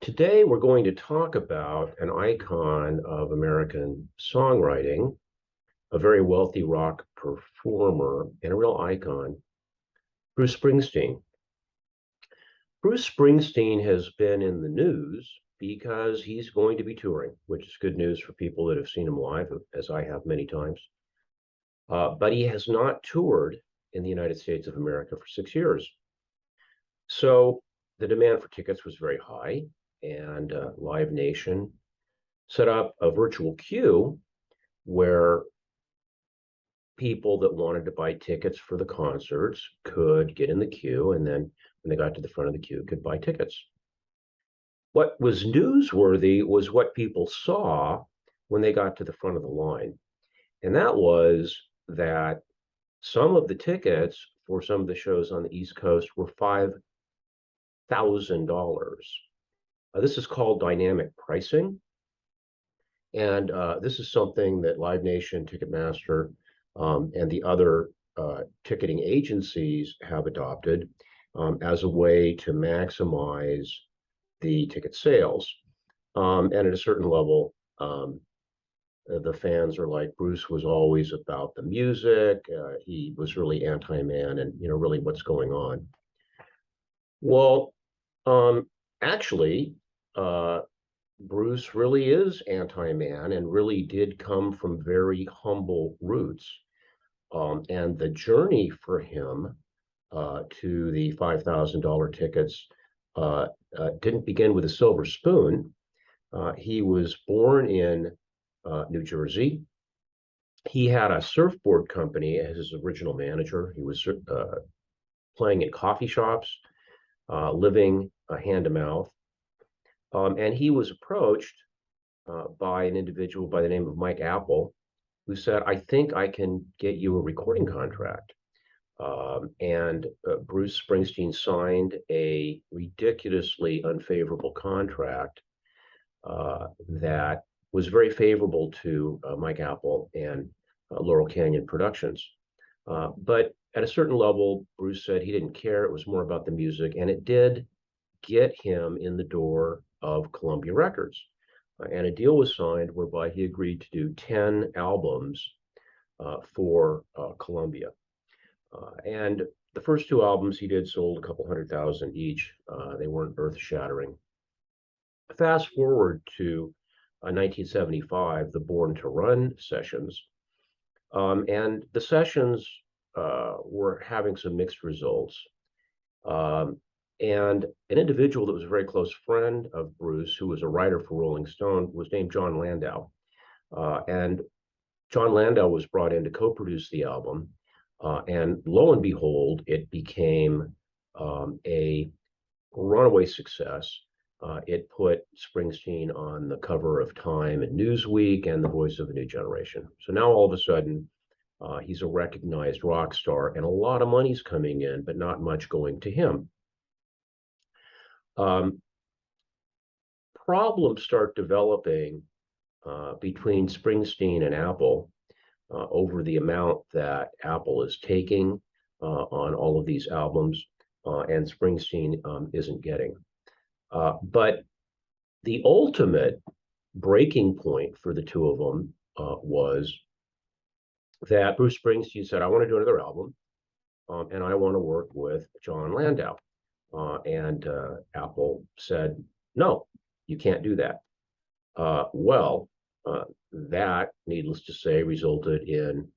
Today, we're going to talk about an icon of American songwriting, a very wealthy rock performer, and a real icon, Bruce Springsteen. Bruce Springsteen has been in the news because he's going to be touring, which is good news for people that have seen him live, as I have many times. But he has not toured in the United States of America for 6 years. So the demand for tickets was very high, and Live Nation set up a virtual queue where people that wanted to buy tickets for the concerts could get in the queue, and then when they got to the front of the queue, could buy tickets. What was newsworthy was what people saw when they got to the front of the line, and that was that some of the tickets for some of the shows on the East Coast were $5,000. This is called dynamic pricing. And this is something that Live Nation, Ticketmaster, and the other ticketing agencies have adopted as a way to maximize the ticket sales. And at a certain level, the fans are like, Bruce was always about the music. He was really anti-man, and really what's going on. Well, actually, Bruce really is anti-man and really did come from very humble roots. And the journey for him to the $5,000 tickets didn't begin with a silver spoon. He was born in New Jersey. He had a surfboard company as his original manager. He was playing in coffee shops, living hand to mouth. And he was approached by an individual by the name of Mike Apple, who said, I think I can get you a recording contract. And Bruce Springsteen signed a ridiculously unfavorable contract that was very favorable to Mike Apple and Laurel Canyon Productions. But at a certain level, Bruce said he didn't care. It was more about the music, and it did get him in the door of Columbia Records. And a deal was signed whereby he agreed to do 10 albums for Columbia. And the first two albums he did sold a couple 100,000 each. They weren't earth-shattering. Fast forward to 1975, the Born to Run sessions. And the sessions were having some mixed results. And an individual that was a very close friend of Bruce, who was a writer for Rolling Stone, was named John Landau. And John Landau was brought in to co-produce the album. And lo and behold, it became a runaway success. It put Springsteen on the cover of Time and Newsweek and the voice of a new generation. So now all of a sudden, he's a recognized rock star, and a lot of money's coming in, but not much going to him. Problems start developing between Springsteen and Apple over the amount that Apple is taking on all of these albums, and Springsteen isn't getting. But the ultimate breaking point for the two of them was that Bruce Springsteen said, I want to do another album, and I want to work with John Landau. And Apple said, no, you can't do that. That, needless to say, resulted in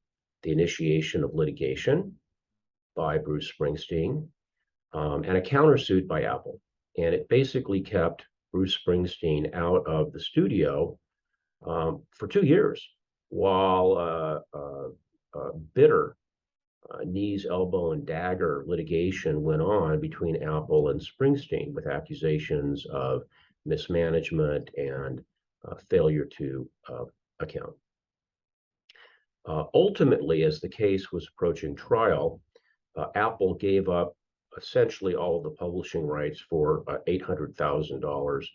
the initiation of litigation by Bruce Springsteen and a countersuit by Apple. And it basically kept Bruce Springsteen out of the studio for 2 years while bitter knees, elbow, and dagger litigation went on between Apple and Springsteen with accusations of mismanagement and failure to account. Ultimately, as the case was approaching trial, Apple gave up essentially all of the publishing rights for $800,000,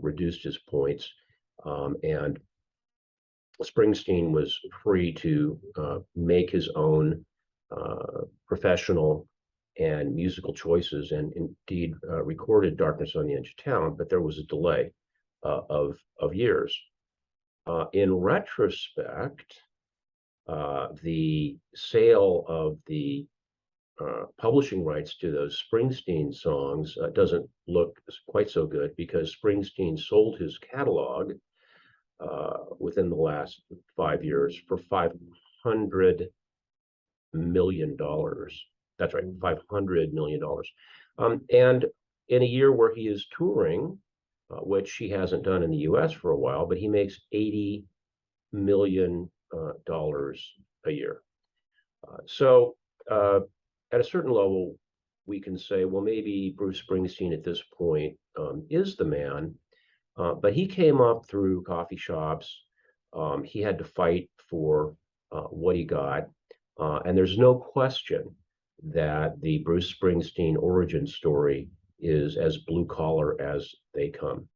reduced his points, and Springsteen was free to make his own professional and musical choices, and indeed recorded Darkness on the Edge of Town, but there was a delay of years. In retrospect, the sale of the publishing rights to those Springsteen songs doesn't look quite so good, because Springsteen sold his catalog within the last 5 years for $500 million. That's right, $500 million. And in a year where he is touring, which he hasn't done in the U.S. for a while, but he makes $80 million a year. So at a certain level, we can say, well, maybe Bruce Springsteen at this point is the man. But he came up through coffee shops. He had to fight for what he got. And there's no question that the Bruce Springsteen origin story is as blue collar as they come.